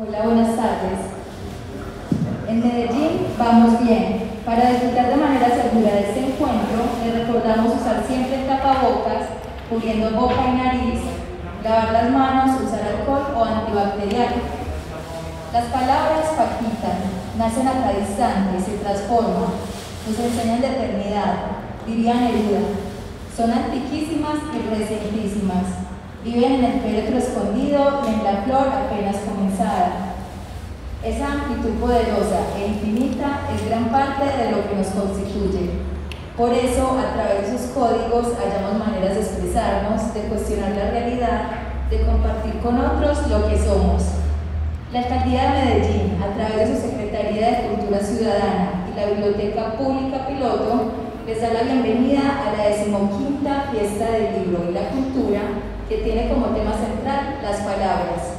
Hola, buenas tardes. En Medellín vamos bien. Para disfrutar de manera segura de este encuentro, les recordamos usar siempre el tapabocas, cubriendo boca y nariz, lavar las manos, usar alcohol o antibacterial. Las palabras palpitan, nacen a cada instante, se transforman, nos enseñan de eternidad, diría Neruda. Son antiquísimas y recientísimas. Viven en el féretro escondido y en la flor apenas comenzada. Esa amplitud poderosa e infinita es gran parte de lo que nos constituye. Por eso, a través de sus códigos, hallamos maneras de expresarnos, de cuestionar la realidad, de compartir con otros lo que somos. La Alcaldía de Medellín, a través de su Secretaría de Cultura Ciudadana y la Biblioteca Pública Piloto, les da la bienvenida a la 15ª Fiesta del Libro y la Cultura, que tiene como tema central las palabras.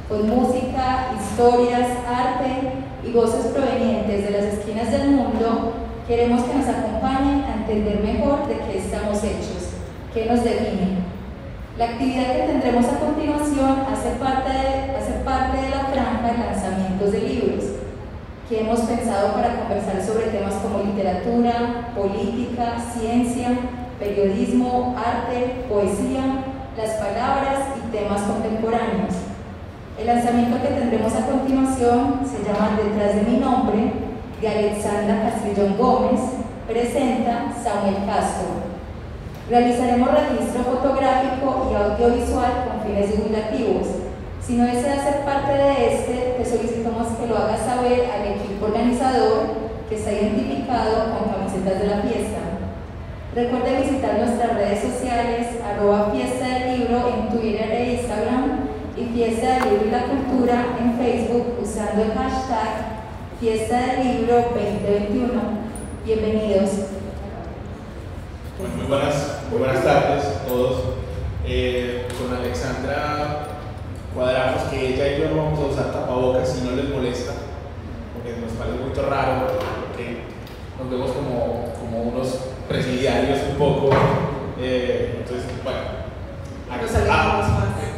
Con música, historias, arte y voces provenientes de las esquinas del mundo, queremos que nos acompañen a entender mejor de qué estamos hechos, qué nos define. La actividad que tendremos a continuación hace parte de la franja de lanzamientos de libros, que hemos pensado para conversar sobre temas como literatura, política, ciencia, periodismo, arte, poesía, las palabras y temas contemporáneos. El lanzamiento que tendremos a continuación se llama Detrás de mi nombre, de Alexandra Castrillón Gómez, presenta Samuel Castro. Realizaremos registro fotográfico y audiovisual con fines divulgativos. Si no desea ser parte de este, te solicitamos que lo hagas saber al equipo organizador que está identificado con camisetas de la fiesta. Recuerde visitar nuestras redes sociales, @Fiesta del Libro en Twitter e Instagram y Fiesta del Libro y la Cultura en Facebook usando el hashtag Fiesta del Libro 2021. Bienvenidos. Bueno, muy buenas tardes a todos. Con Alexandra cuadramos que ella y yo no vamos a usar tapabocas si no les molesta, porque nos parece muy raro, que nos vemos como unos presidiarios un poco. Entonces, bueno,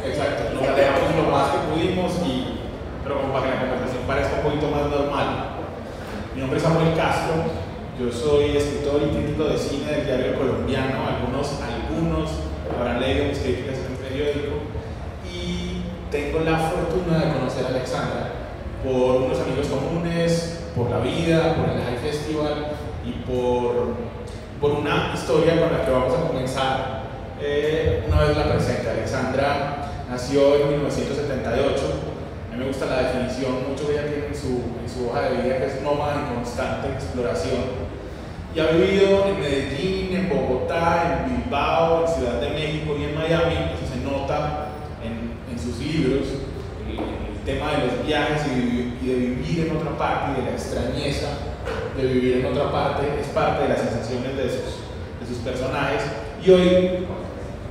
exacto, nos alejamos lo más que pudimos, pero como para que la conversación parezca un poquito más normal. Mi nombre es Samuel Castro, yo soy escritor y crítico de cine del diario Colombiano. Algunos habrán leído mis críticas en el periódico, y tengo la fortuna de conocer a Alexandra por unos amigos comunes, por la vida, por el High Festival y por una historia con la que vamos a comenzar una vez la presente. Alexandra nació en 1978. A mí me gusta la definición mucho que ella tiene en su hoja de vida, que es nómada en constante exploración. Y ha vivido en Medellín, en Bogotá, en Bilbao, en Ciudad de México y en Miami. Eso se nota en sus libros. El tema de los viajes y de vivir en otra parte, y de la extrañeza de vivir en otra parte, es parte de las sensaciones de sus personajes. Y hoy,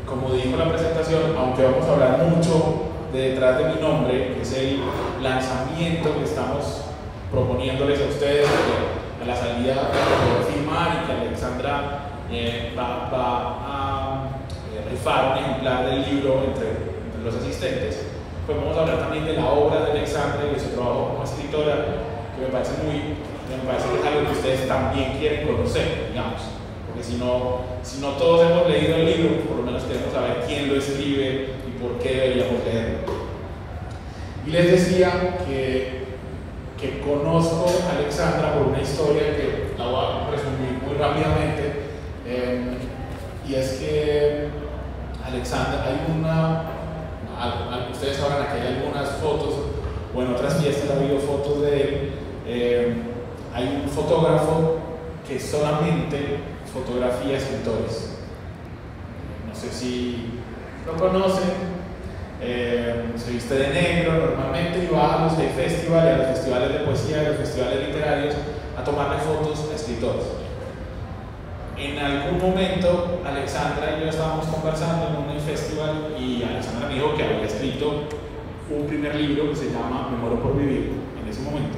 como dijo la presentación, aunque vamos a hablar mucho de Detrás de mi nombre, que es el lanzamiento que estamos proponiéndoles a ustedes a la salida de poder filmar, y que Alexandra va a rifar un ejemplar del libro entre los asistentes, pues vamos a hablar también de la obra de Alexandra y de su trabajo como escritora, que me parece que es algo que ustedes también quieren conocer, digamos, porque si no todos hemos leído el libro, por lo menos queremos saber quién lo escribe y por qué deberíamos leerlo. Y les decía que conozco a Alexandra por una historia que la voy a resumir muy rápidamente, y es que Alexandra, ustedes sabrán que hay algunas fotos, o en otras fiestas ha habido fotos de él. Hay un fotógrafo que solamente fotografía escritores. No sé si lo conocen. Se viste de negro normalmente y va a los High Festival y a los festivales de poesía y a los festivales literarios a tomarle fotos a escritores. En algún momento Alexandra y yo estábamos conversando en un festival, y Alexandra me dijo que había escrito un primer libro que se llama Me muero por vivir en ese momento.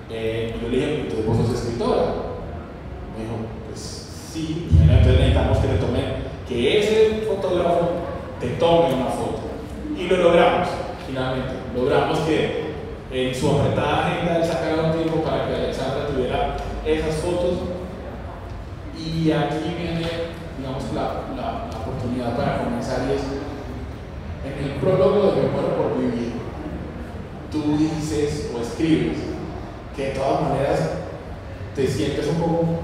Y yo le dije, ¿entonces vos sos escritora? Me dijo, pues sí. Entonces necesitamos que ese fotógrafo te tome una foto. Y lo logramos, finalmente. Logramos que en su apretada agenda, él sacara un tiempo para que Alexandra tuviera esas fotos. Y aquí viene, digamos, la oportunidad para comenzar, y es, en el prólogo de Me muero por vivir, tú dices o escribes que de todas maneras te sientes un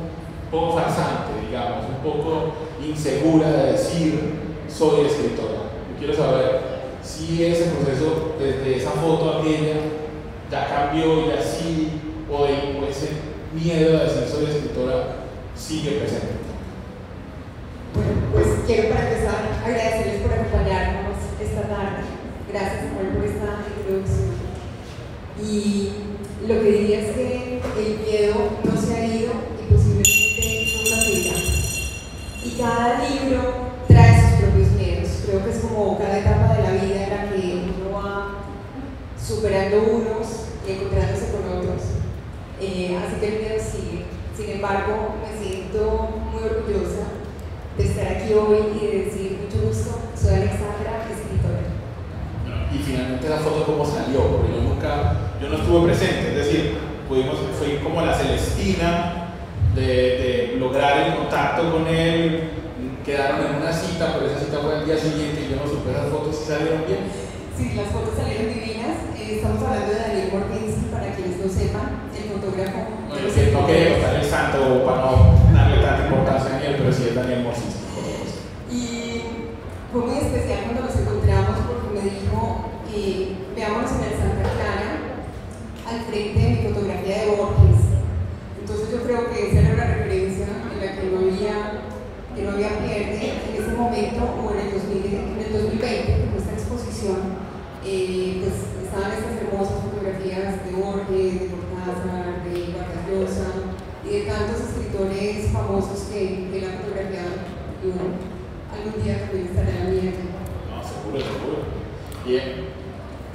poco farsante, digamos, un poco insegura de decir soy escritora. Yo quiero saber si ese proceso, desde esa foto a aquella, ya cambió, ya sí, o ese miedo de decir soy escritora sigue presente. Bueno, pues quiero para empezar agradecerles por acompañarnos esta tarde. Gracias, Samuel, por esta introducción. Y lo que diría es que el miedo no se ha ido y posiblemente nunca se irá. Y cada libro trae sus propios miedos. Creo que es como cada etapa de la vida en la que uno va superando unos y encontrándose con otros. Así que el miedo sigue. Sin embargo, me siento muy orgullosa de estar aquí hoy y de decir mucho gusto, soy Alexandra, escritora. Y finalmente la foto cómo salió, porque yo no estuve presente, es decir, fue como la Celestina de lograr el contacto con él, quedaron en una cita, pero esa cita fue al día siguiente y yo no supe las fotos si salieron bien. Sí, las fotos salieron divinas. Estamos hablando de Daniel Morgensi, para quienes no sepan, el fotógrafo. No quería contar el santo para no darle tanta importancia a Daniel, pero sí es Daniel Morgensi. Y fue muy especial cuando nos encontramos porque me dijo, veámonos en el Santa Clara, al frente de mi fotografía de Borges. Entonces yo creo que esa era una referencia en la que no había pierde en ese momento, o en el 2020, en nuestra exposición, pues estaban estas hermosas fotografías de Borges, de Cortázar, de Vargas Llosa y de tantos escritores famosos que él ha fotografiado. Algún día también estará en la mía. No, seguro.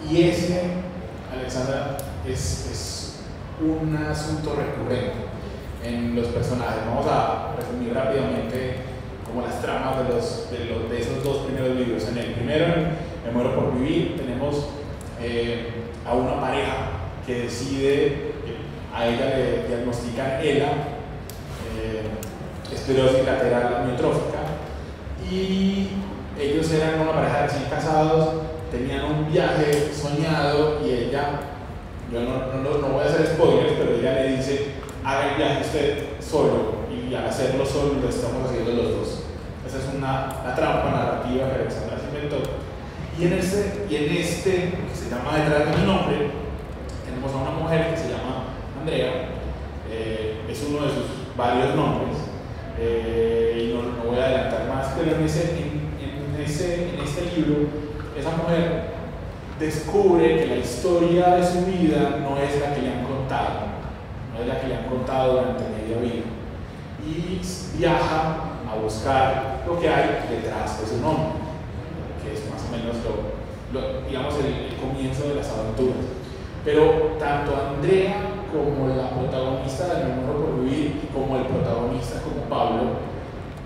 Y ese, Alexandra, es un asunto recurrente en los personajes. Vamos a resumir rápidamente como las tramas de esos dos primeros libros. En el primero, Me muero por vivir, tenemos a una pareja que decide, a ella le diagnostican ELA, esclerosis lateral amiotrófica, y ellos eran una pareja recién casados, tenían un viaje soñado y ella, yo no voy a hacer spoilers, pero ella le dice, haga el viaje usted solo, y al hacerlo solo lo estamos haciendo los dos. Esa es la trampa narrativa que Alexandra se inventó. Y en este, que se llama Detrás de mi nombre, tenemos a una mujer que se llama Andrea, es uno de sus varios nombres, y no voy a adelantar más, pero en este libro, esa mujer descubre que la historia de su vida no es la que le han contado, durante media vida, y viaja a buscar lo que hay detrás de su nombre, que es más o menos digamos el comienzo de las aventuras. Pero tanto Andrea como la protagonista de Me muero por vivir, como el protagonista como Pablo,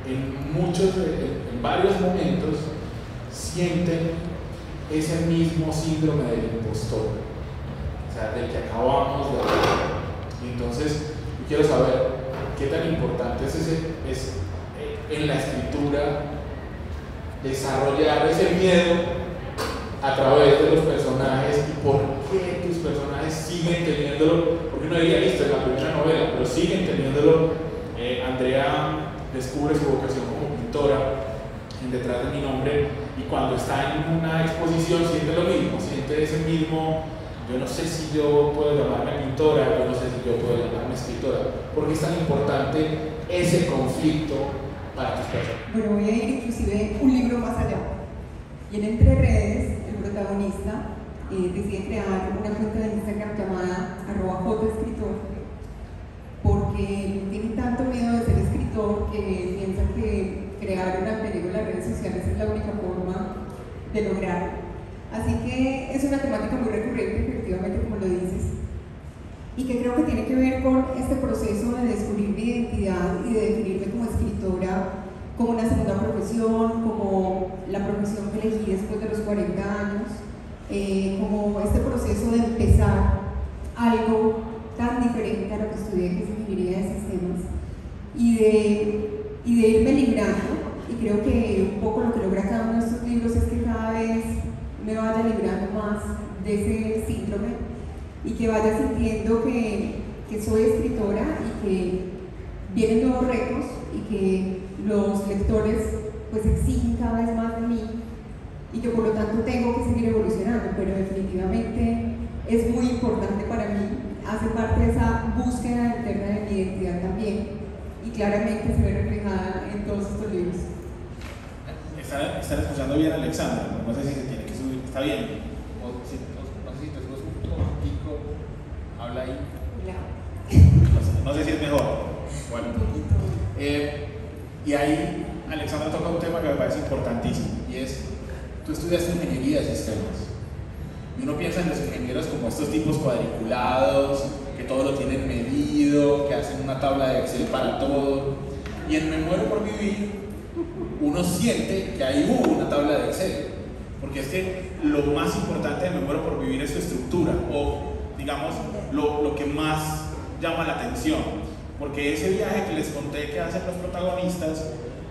en varios momentos sienten ese mismo síndrome del impostor, o sea, del que acabamos de hablar. Y entonces yo quiero saber qué tan importante es en la escritura desarrollar ese miedo a través de los personajes, y por qué tus personajes siguen teniéndolo, porque uno diría, listo, es la primera novela, pero siguen teniéndolo. Andrea descubre su vocación como pintora en Detrás de mi nombre, y cuando está en una exposición siente lo mismo, siente ese mismo, yo no sé si yo puedo llamarme pintora, yo no sé si yo puedo llamarme escritora. ¿Por qué es tan importante ese conflicto para tus personas? Bueno, voy a ir inclusive un libro más allá. Y en Entre Redes, el protagonista decide crear una cuenta de Instagram llamada @JEscritor, porque tiene tanto miedo de ser escritor que piensa que crear un alter ego en las redes sociales es la única forma de lograrlo. Así que es una temática muy recurrente, efectivamente, como lo dices, y que creo que tiene que ver con este proceso de descubrir mi identidad y de definirme como escritora como una segunda profesión, como la profesión que elegí después de los 40 años, como este proceso de empezar algo tan diferente a lo que estudié, que es ingeniería de sistemas, y de irme librando. Y creo que un poco lo que logra cada uno de estos libros es que cada vez me vaya librando más de ese síndrome y que vaya sintiendo que soy escritora y que vienen nuevos retos y que los lectores pues exigen cada vez más de mí y que por lo tanto tengo que seguir evolucionando, pero definitivamente es muy importante para mí, hace parte de esa búsqueda interna de mi identidad también y claramente se ve reflejada en todos estos libros. Están escuchando bien a Alexandra, no sé si se tiene que subir, está bien. No sé si te subes un poquito, habla ahí. No sé si es mejor. Bueno. Y ahí Alexandra toca un tema que me parece importantísimo, y es, tú estudiaste ingeniería de sistemas, y uno piensa en los ingenieros como estos tipos cuadriculados, que todo lo tienen medido, que hacen una tabla de Excel para todo, y en Me Muero por Vivir uno siente que ahí hubo una tabla de Excel, porque es que lo más importante de Me Muero por Vivir es su estructura, o digamos, lo que más llama la atención, porque ese viaje que les conté que hacen los protagonistas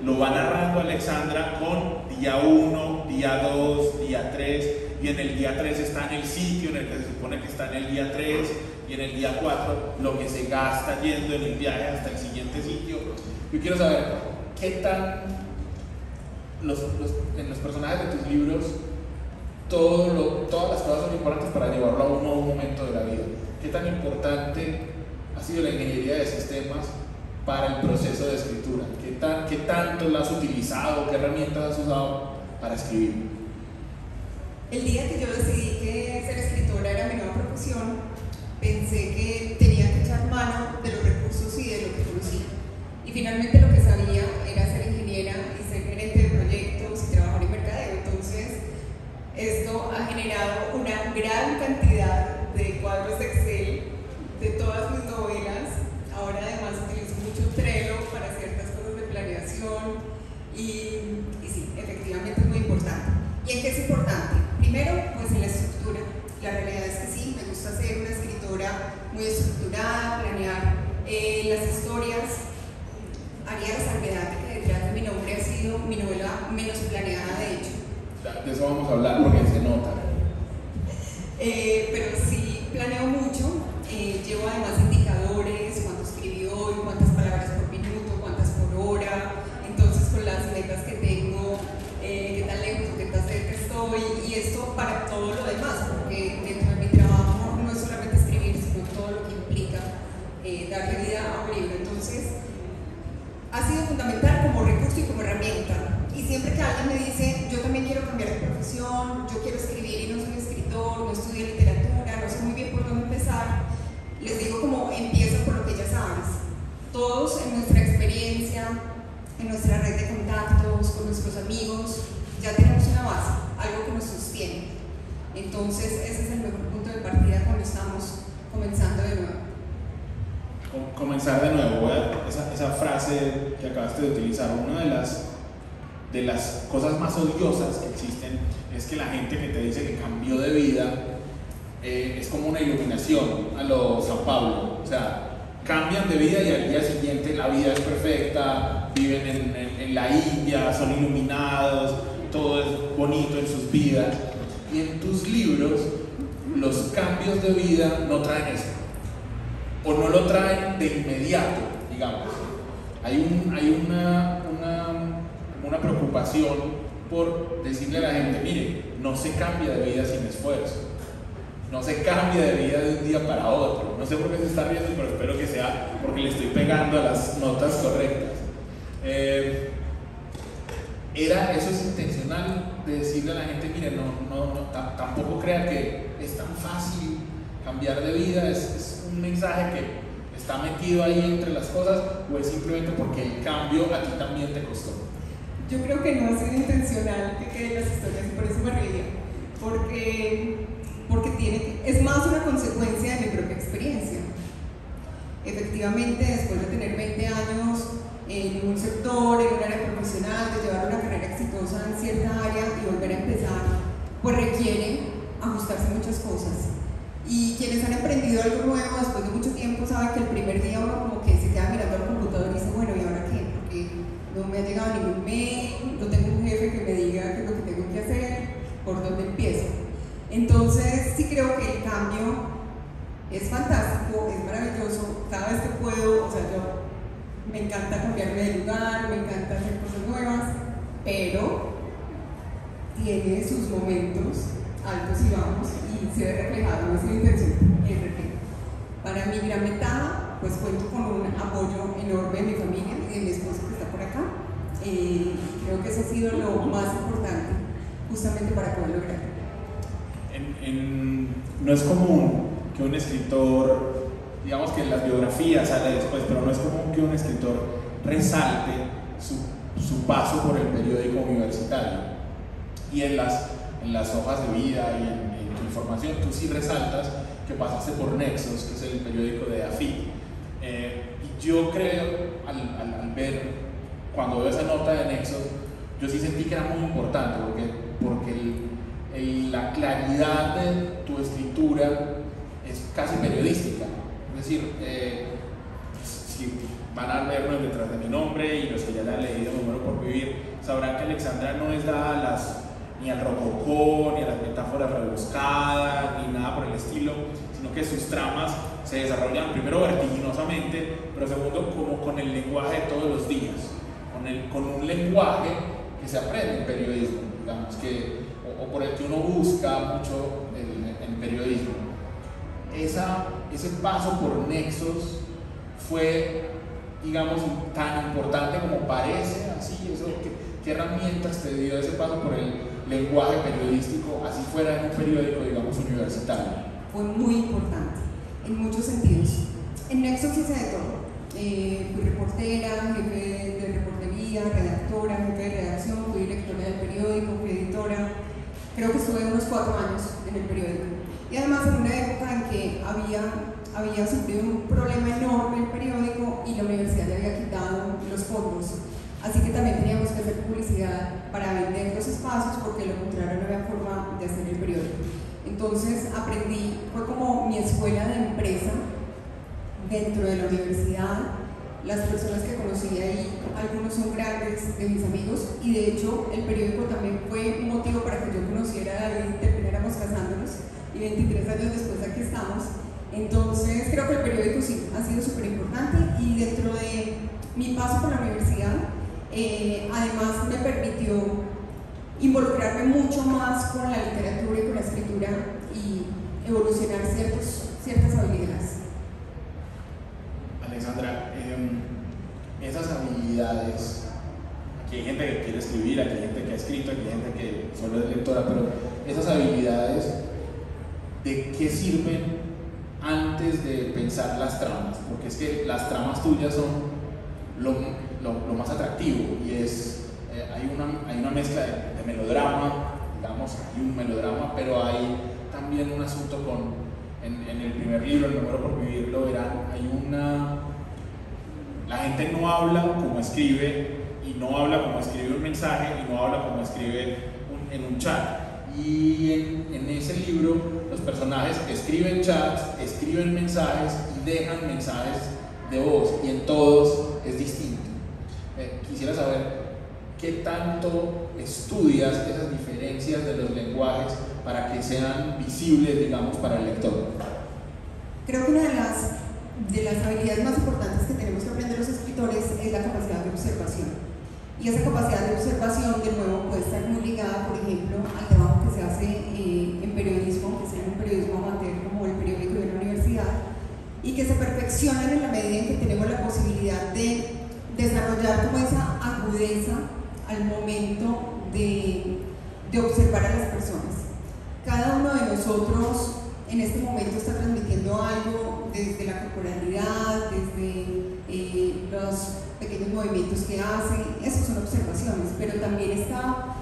lo va narrando Alexandra con día 1, día 2, día 3, y en el día 3 está en el sitio en el que se supone que está en el día 3, y en el día 4 lo que se gasta yendo en el viaje hasta el siguiente sitio. Yo quiero saber qué tan en los personajes de tus libros todas las cosas son importantes para llevarlo a un nuevo momento de la vida. ¿Qué tan importante ha sido la ingeniería de sistemas para el proceso de escritura? ¿Qué tanto la has utilizado? ¿Qué herramientas has usado para escribir? El día que yo decidí que ser escritora era mi nueva profesión, pensé que tenía que echar mano de los recursos y de lo que conocía. Y finalmente lo que sabía era ser ingeniera y ser gerente de proyectos y trabajar en mercadeo. Entonces, esto ha generado una gran cantidad de cuadros de Excel de todas mis novelas. Ahora además utilizo mucho Trello para ciertas cosas de planeación y sí, efectivamente es muy importante. ¿Y en qué es importante? Primero, pues en la estructura. La realidad es que sí, me gusta ser una escritora muy estructurada, planear las historias. Haría la salvedad de que detrás de mi nombre ha sido mi novela menos planeada, de hecho. De eso vamos a hablar porque se nota. Pero sí planeo mucho, llevo además indicadores, cuánto escribí hoy, cuántas palabras por minuto, cuántas por hora, entonces con las metas que tengo, qué tan lejos o qué tan cerca estoy, y esto para todo lo demás, porque dentro de mi trabajo no es solamente escribir, sino todo lo que implica darle vida a un libro. Entonces, ha sido fundamental como recurso y como herramienta. Y siempre que alguien me dice, yo también quiero cambiar de profesión, yo quiero escribir y no soy escritor, no estudio literatura, no sé muy bien por dónde empezar, les digo como empieza por lo que ya sabes. Todos en nuestra experiencia, en nuestra red de contactos, con nuestros amigos, ya tenemos una base, algo que nos sostiene. Entonces ese es el mejor punto de partida cuando estamos comenzando de nuevo. Comenzar de nuevo, esa frase que acabaste de utilizar, una de las cosas más odiosas que existen es que la gente que te dice que cambió de vida es como una iluminación a lo San Pablo, o sea, cambian de vida y al día siguiente la vida es perfecta, viven en la India, son iluminados, todo es bonito en sus vidas, y en tus libros los cambios de vida no traen eso, o no lo traen de inmediato, digamos. Hay una preocupación por decirle a la gente, mire, no se cambia de vida sin esfuerzo, no se cambia de vida de un día para otro. No sé por qué se está riendo, pero espero que sea porque le estoy pegando a las notas correctas. Eso es intencional, de decirle a la gente, mire, tampoco crea que es tan fácil cambiar de vida, es un mensaje que está metido ahí entre las cosas, o es simplemente porque el cambio a ti también te costó. Yo creo que no ha sido intencional que queden las historias y por eso me reía, porque es más una consecuencia de mi propia experiencia. Efectivamente, después de tener 20 años en un sector, en un área profesional, de llevar una carrera exitosa en cierta área y volver a empezar, pues requiere ajustarse muchas cosas. Y quienes han emprendido algo nuevo después de mucho tiempo saben que el primer día uno como que se queda mirando al computador y dice, bueno, ¿y ahora qué? Porque no me ha llegado ningún mail, no tengo un jefe que me diga qué es lo que tengo que hacer, por dónde empiezo. Entonces sí creo que el cambio es fantástico, es maravilloso, cada vez que puedo, o sea, yo me encanta cambiarme de lugar, me encanta hacer cosas nuevas, pero tiene sus momentos altos y bajos y se ve reflejado en esa intención y el reflejo. Para mi gran ventaja, pues cuento con un apoyo enorme de mi familia y de mi esposo que está por acá. Creo que eso ha sido lo más importante justamente para poder lograrlo. No es común que un escritor, digamos que en las biografías sale después, pero no es común que un escritor resalte su paso por el periódico universitario. Y en las hojas de vida y en tu información, tú sí resaltas que pasaste por Nexos, que es el periódico de AFIT. Y yo creo, al ver, cuando veo esa nota de Nexos, yo sí sentí que era muy importante, porque la claridad de tu escritura es casi periodística. Es decir, si van a vernos detrás de mi nombre y los que ya la han leído Me muero por vivir, sabrán que Alexandra no es dada ni al rococó, ni a las metáforas rebuscadas, ni nada por el estilo, sino que sus tramas se desarrollan primero vertiginosamente, pero segundo como con el lenguaje de todos los días, con un lenguaje que se aprende en periodismo, digamos, o por el que uno busca mucho en periodismo. Ese paso por Nexos fue, digamos, tan importante como parece, así, eso, ¿qué herramientas te dio ese paso por el lenguaje periodístico, así fuera en un periódico, digamos, universitario? Fue muy importante, en muchos sentidos. En Nexos hice de todo. Fui reportera, jefe de reportería, redactora, jefe de redacción, fui directora del periódico, fui editora. Creo que estuve unos 4 años en el periódico. Y además en una época en que había sufrido un problema enorme el periódico y la universidad le había quitado los fondos. Así que también teníamos que hacer publicidad para vender los espacios, porque de lo contrario no había forma de hacer el periódico. Entonces aprendí, fue como mi escuela de empresa dentro de la universidad. Las personas que conocí ahí, algunos son grandes de mis amigos, y de hecho el periódico también fue un motivo para que yo conociera a David y termináramos casándonos, y 23 años después aquí estamos. Entonces creo que el periódico sí ha sido súper importante, y dentro de mi paso por la universidad además me permitió involucrarme mucho más con la literatura y con la escritura y evolucionar ciertas habilidades. Alexandra, esas habilidades, aquí hay gente que quiere escribir, aquí hay gente que ha escrito, aquí hay gente que solo es lectora, pero esas habilidades, ¿de qué sirven antes de pensar las tramas? Porque es que las tramas tuyas son lo más atractivo, y hay una mezcla de melodrama, digamos, hay un melodrama, pero hay también un asunto en el primer libro, El Me muero por vivir, lo verán, la gente no habla como escribe, y no habla como escribe un mensaje, y no habla como escribe en un chat. Y en ese libro los personajes escriben chats, escriben mensajes y dejan mensajes de voz, y en todos es distinto. Quisiera saber qué tanto estudias esas diferencias de los lenguajes para que sean visibles, digamos, para el lector. Creo que una de las habilidades más importantes que tenemos que aprender los escritores es la capacidad de observación. Y esa capacidad de observación, de nuevo, puede estar muy ligada, por ejemplo, al trabajo que se hace en periodismo, que sea un periodismo amateur como el periódico de la universidad, y que se perfeccionan en la medida en que tenemos la posibilidad de desarrollar como esa agudeza al momento de observar a las personas. Cada uno de nosotros en este momento está transmitiendo algo desde la corporalidad, desde los pequeños movimientos que hace. Esas son observaciones, pero también está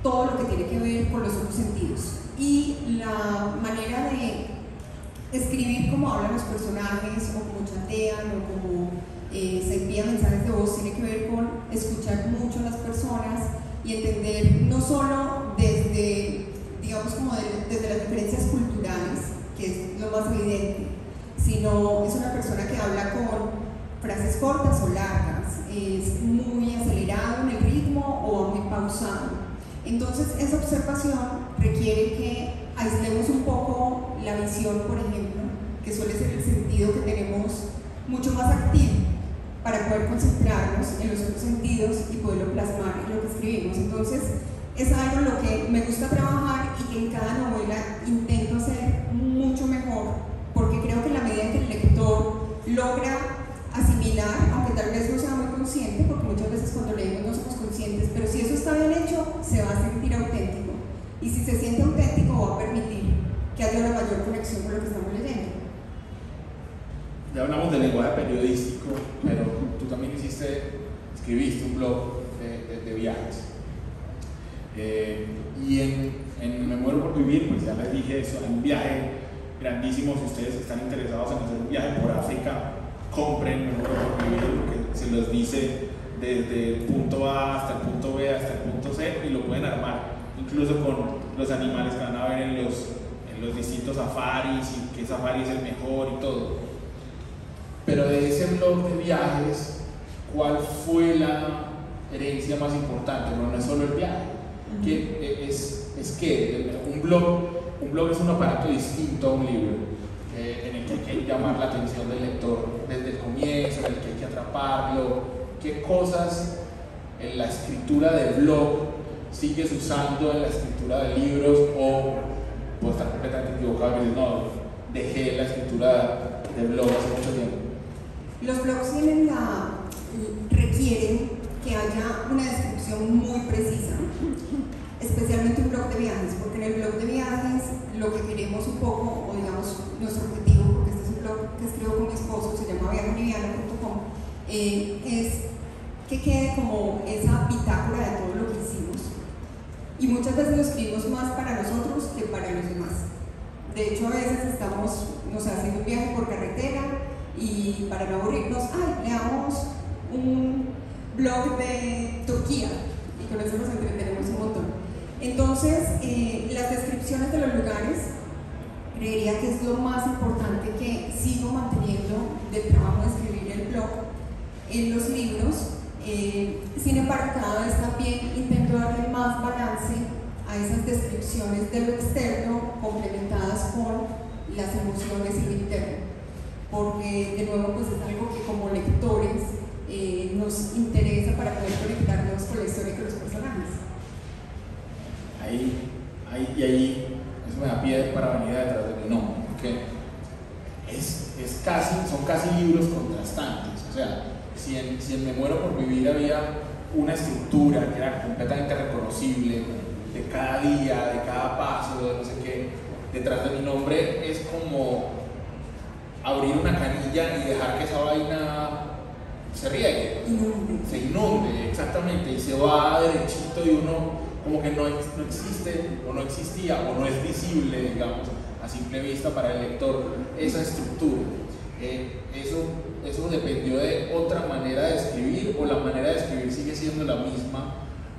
todo lo que tiene que ver con los otros sentidos y la manera de escribir cómo hablan los personajes, o cómo chatean, o cómo se envían mensajes de voz. Tiene que ver con escuchar mucho a las personas y entender no solo desde, digamos, como desde las diferencias culturales, que es sino es una persona que habla con frases cortas o largas, es muy acelerado en el ritmo o muy pausado. Entonces esa observación requiere que aislemos un poco la visión, por ejemplo, que suele ser el sentido que tenemos mucho más activo para poder concentrarnos en los otros sentidos y poderlo plasmar en lo que escribimos. Entonces es algo en lo que me gusta trabajar y que en cada novela intento hacer mucho mejor, porque creo que en la medida en que el lector logra asimilar, aunque tal vez no sea muy consciente, porque muchas veces cuando leemos no somos conscientes, pero si eso está bien hecho, se va a sentir auténtico. Y si se siente auténtico, va a permitir que haya una mayor conexión con lo que estamos leyendo. Ya hablamos del lenguaje periodístico, pero tú también escribiste un blog de viajes. Y en Me Muero por Vivir, pues ya les dije eso, hay un viaje grandísimo. Si ustedes están interesados en hacer un viaje por África, compren Me Muero por Vivir, porque se los dice desde el punto A hasta el punto B hasta el punto C, y lo pueden armar incluso con los animales que van a ver en los distintos safaris, y qué safari es el mejor y todo. Pero de ese blog de viajes, ¿cuál fue la herencia más importante? No es solo el viaje, que es que un blog es un aparato distinto a un libro, en el que hay que llamar la atención del lector desde el comienzo, en el que hay que atraparlo. ¿Qué cosas en la escritura de blog sigues usando en la escritura de libros, o puedo estar completamente equivocado y decir, no, dejé la escritura de blog hace mucho tiempo? Los blogs requieren que haya una descripción muy precisa, especialmente un blog de viajes, porque en el blog de viajes lo que queremos un poco, o digamos nuestro objetivo, porque este es un blog que escribo con mi esposo, se llama viajeliviano.com, es que quede como esa bitácora de todo lo que hicimos. Y muchas veces lo escribimos más para nosotros que para los demás. De hecho, a veces estamos, haciendo un viaje por carretera, y para no aburrirnos, leamos un blog de Turquía, y con eso nos entretenemos un montón. Entonces, las descripciones de los lugares creería que es lo más importante que sigo manteniendo del trabajo de escribir el blog en los libros. Sin embargo, cada vez también intento darle más balance a esas descripciones de lo externo, complementadas con las emociones y lo interno, porque de nuevo pues es algo que como lectores nos interesa para poder conectarnos con la historia y con los personajes. Ahí eso me da pie para venir detrás de mi nombre, porque son casi libros contrastantes. O sea, si en Me Muero por Vivir había una estructura que era completamente reconocible de cada día, de cada paso, de no sé qué, detrás de mi nombre es como abrir una canilla y dejar que esa vaina se riegue, se inunde, exactamente, y se va derechito, y uno como que no existe, o no existía, o no es visible, digamos, a simple vista para el lector esa estructura. Eso dependió de otra manera de escribir, o la manera de escribir sigue siendo la misma,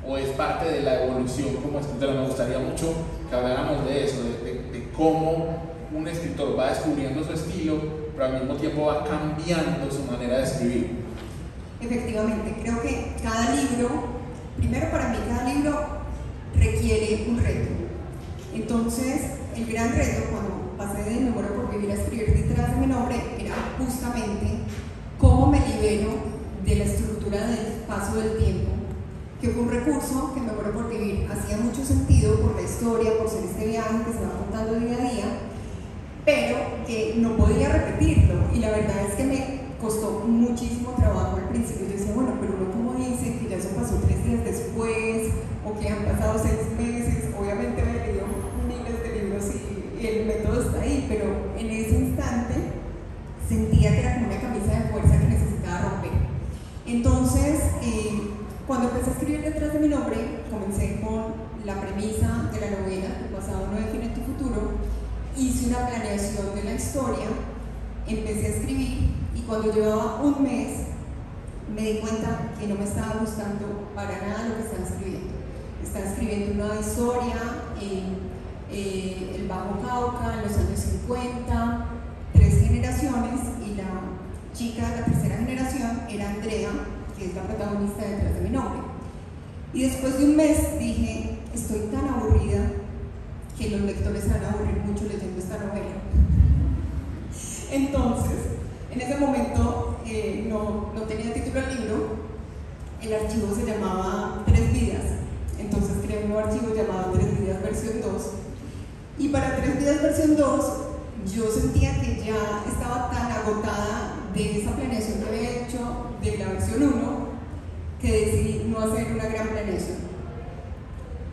o es parte de la evolución como escritor. Me gustaría mucho que habláramos de eso, de cómo un escritor va descubriendo su estilo, pero al mismo tiempo va cambiando su manera de escribir. Efectivamente, creo que cada libro, primero para mí cada libro requiere un reto. Entonces, el gran reto cuando pasé de Me Muero por Vivir a escribir Detrás de mi Nombre era justamente cómo me libero de la estructura del paso del tiempo, que fue un recurso que Me Muero por Vivir hacía mucho sentido por la historia, por ser este viaje que se va contando día a día, pero que no podía repetirlo, y la verdad es que me costó muchísimo trabajo al principio. Yo decía, bueno, pero uno como dice que ya eso pasó 3 días después, o que han pasado 6 meses, obviamente me he leído miles de libros y el método está ahí, pero en ese instante sentía que era como una camisa de fuerza que necesitaba romper. Entonces, cuando empecé a escribir Detrás de mi Nombre, comencé con la premisa de la novela, El pasado no define tu futuro, hice una planeación de la historia, empecé a escribir, y cuando llevaba un mes me di cuenta que no me estaba gustando para nada lo que estaba escribiendo. Estaba escribiendo una historia en el Bajo Cauca, en los años 50, 3 generaciones, chica de la tercera generación era Andrea, que es la protagonista detrás de mi nombre. Y después de un mes dije, estoy tan aburrida que los lectores se van a aburrir mucho leyendo esta novela. Entonces, en ese momento no tenía título al libro, el archivo se llamaba Tres Vidas, entonces creé un nuevo archivo llamado Tres Vidas versión 2, y para Tres Vidas versión 2 yo sentía que ya estaba tan agotada de esa planeación que había hecho de la versión 1 que decidí no hacer una gran planeación.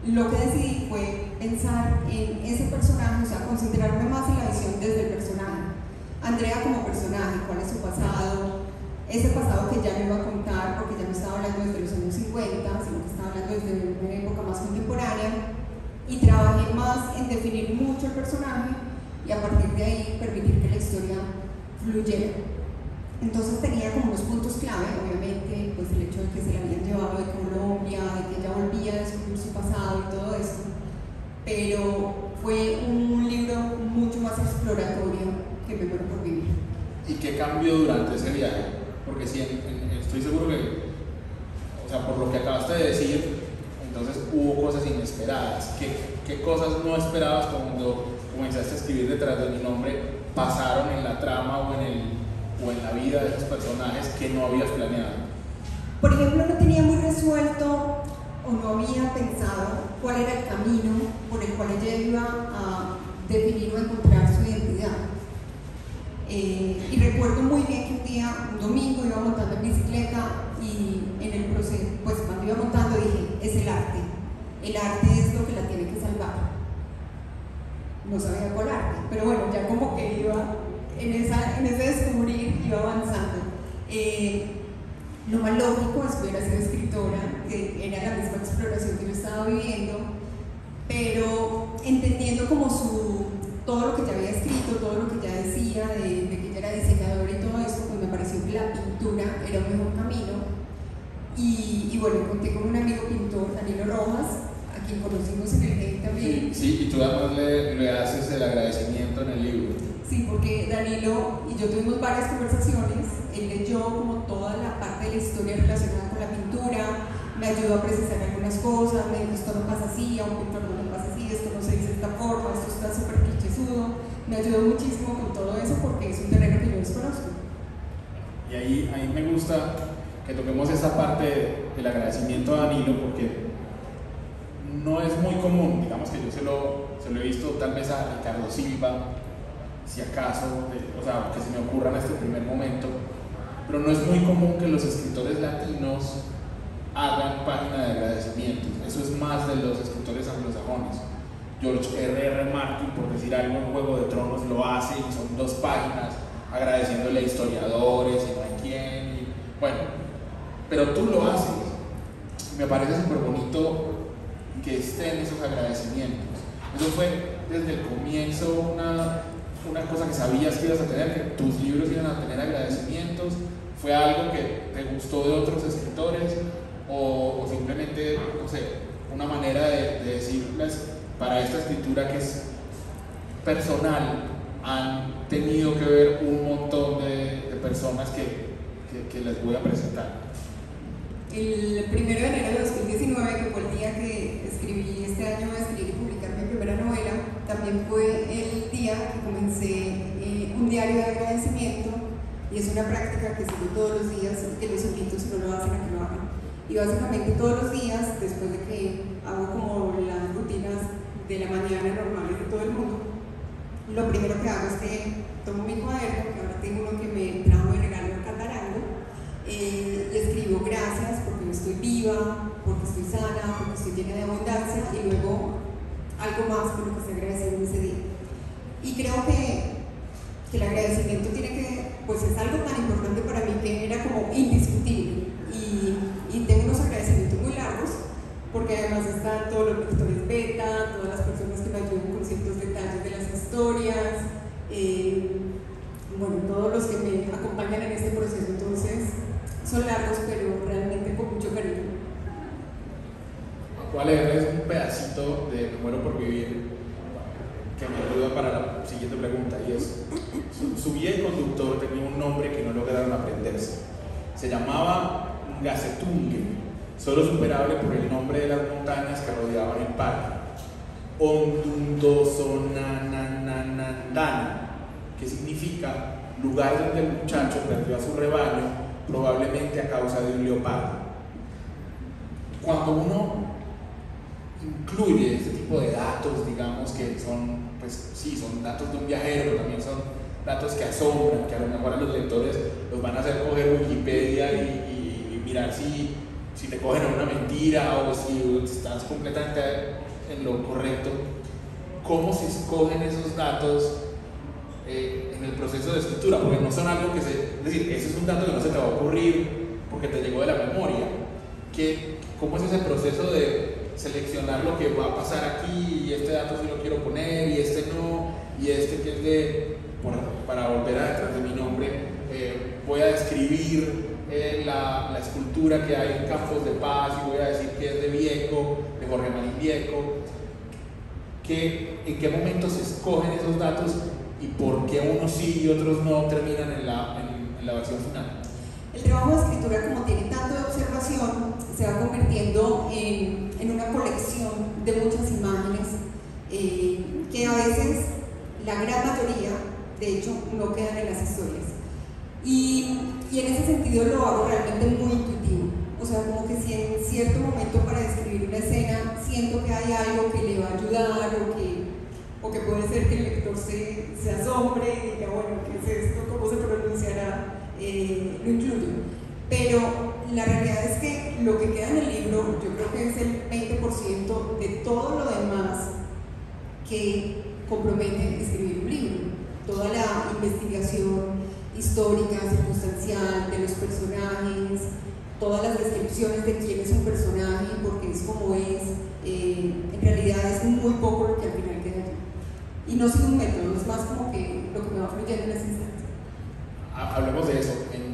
Lo que decidí fue pensar en ese personaje, o sea, concentrarme más en la visión desde el personaje. Andrea como personaje, cuál es su pasado, ese pasado que ya me iba a contar porque ya no estaba hablando desde los años 50, sino que estaba hablando desde una época más contemporánea, y trabajé más en definir mucho el personaje y a partir de ahí permitir que la historia fluyera. Entonces tenía como unos puntos clave, obviamente, pues el hecho de que se la habían llevado de Colombia, de que ella volvía a descubrir su pasado y todo esto, pero fue un libro mucho más exploratorio que Me muero por vivir. ¿Y qué cambió durante ese viaje? Porque sí, estoy seguro que, o sea, por lo que acabaste de decir, entonces hubo cosas inesperadas. ¿Qué cosas no esperabas cuando comenzaste a escribir detrás de mi nombre pasaron en la trama o en la vida de esos personajes que no habías planeado? Por ejemplo, no tenía muy resuelto o no había pensado cuál era el camino por el cual ella iba a definir o encontrar su identidad. Y recuerdo muy bien que un día, un domingo, iba montando en bicicleta y en el proceso, pues cuando iba montando dije, es el arte es lo que la tiene que salvar. No sabía cuál arte, pero bueno, ya como que iba en ese descubrir, iba avanzando. Lo más lógico es que hubiera sido escritora, que era la misma exploración que yo estaba viviendo, pero entendiendo como todo lo que ya había escrito, todo lo que ya decía de que ella era diseñadora y todo esto, pues me pareció que la pintura era un mejor camino. Y bueno, conté con un amigo pintor, Danilo Rojas, a quien conocimos en el GEI también. Sí, y tú además le haces el agradecimiento en el libro. Sí, porque Danilo y yo tuvimos varias conversaciones, él leyó como toda la parte de la historia relacionada con la pintura, me ayudó a precisar algunas cosas, me dijo esto no pasa así, a un pintor no le pasa así, esto no se dice de esta forma, esto está súper clichésudo, me ayudó muchísimo con todo eso porque es un terreno que yo desconozco. Y ahí me gusta que toquemos esa parte del agradecimiento a Danilo porque no es muy común, digamos que yo se lo he visto tal vez a Ricardo Silva, si acaso, o sea, que se me ocurra en este primer momento, pero no es muy común que los escritores latinos hagan página de agradecimientos. Eso es más de los escritores anglosajones. George R.R. Martin, por decir algo, en Juego de Tronos lo hace y son 2 páginas agradeciéndole a historiadores y no hay quién, y bueno, pero tú lo haces. Me parece súper bonito que estén esos agradecimientos. Eso fue desde el comienzo una cosa que sabías que ibas a tener, que tus libros iban a tener agradecimientos. ¿Fue algo que te gustó de otros escritores o simplemente, no sé, una manera de decirles para esta escritura que es personal han tenido que ver un montón de personas que les voy a presentar? El 1 de enero de 2019, que fue el día que escribí este año de escribir y publicar mi primera novela, también fue el día que comencé un diario de agradecimiento, y es una práctica que sigo todos los días, que los invito si no lo hacen a que lo hagan. Y básicamente todos los días, después de que hago como las rutinas de la mañana normales de todo el mundo, lo primero que hago es que tomo mi cuaderno, que ahora tengo uno que me trajo de regalo en Catarango, y escribo gracias porque estoy viva, porque estoy sana, porque estoy llena de abundancia, y luego algo más por lo que estoy agradeciendo ese día. Y creo que el agradecimiento tiene que, pues es algo tan importante para mí que era como indiscutible, y tengo unos agradecimientos muy largos porque además están todos los lectores beta, todas las personas que me ayudan con ciertos detalles de las historias, bueno, todos los que me acompañan en este proceso. Entonces son largos, pero realmente con mucho cariño. ¿Cuál es un pedacito de Me muero por vivir que me ayuda para la siguiente siguiente pregunta, y es, su guía y conductor tenía un nombre que no lograron aprenderse. Se llamaba Ngasetunge, solo superable por el nombre de las montañas que rodeaban el parque. Ondundosonananandana, que significa lugar donde el muchacho perdió a su rebaño, probablemente a causa de un leopardo. Cuando uno incluye este tipo de datos, digamos que son, pues sí, son datos de un viajero, pero también son datos que asombran, que a lo mejor a los lectores los van a hacer coger Wikipedia y mirar si te cogen a una mentira o si estás completamente en lo correcto. ¿Cómo se escogen esos datos en el proceso de escritura? Porque no son algo que es decir, ese es un dato que no se te va a ocurrir porque te llegó de la memoria. ¿Cómo es ese proceso de seleccionar lo que va a pasar aquí, y este dato sí lo quiero poner y este no, y este que es de, bueno, para volver a detrás de mi nombre, voy a describir la escultura que hay en Campos de Paz y voy a decir que es de Vieco, de Jorge Marín Vieco? ¿En qué momento se escogen esos datos y por qué unos sí y otros no terminan en la versión final? El trabajo de escritura, como tiene tanto de observación, se va convirtiendo en una colección de muchas imágenes que a veces, la gran mayoría, de hecho, no quedan en las historias. Y en ese sentido lo hago realmente muy intuitivo. O sea, como que si en cierto momento para describir una escena siento que hay algo que le va a ayudar o que puede ser que el lector se asombre y diga, bueno, ¿qué es esto? ¿Cómo se pronunciará? Lo incluyo. Pero la realidad es que lo que queda en el libro, yo creo que es el 20% de todo lo demás que compromete escribir un libro. Toda la investigación histórica, circunstancial de los personajes, todas las descripciones de quién es un personaje, por qué es como es, en realidad es muy poco lo que al final queda allí. Y no es un método, es más como que lo que me va fluyendo en ese instante. Hablemos de eso. En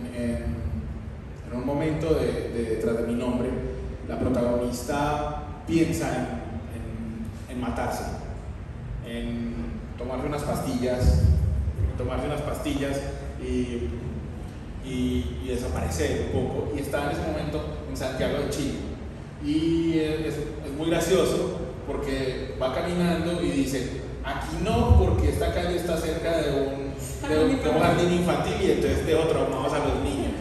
un momento de detrás de mi nombre, la protagonista piensa en matarse, en tomarse unas pastillas y desaparecer un poco, y está en ese momento en Santiago de Chile, y es muy gracioso porque va caminando y dice, aquí no, porque esta calle está cerca de un jardín infantil y entonces dejo traumados a los niños.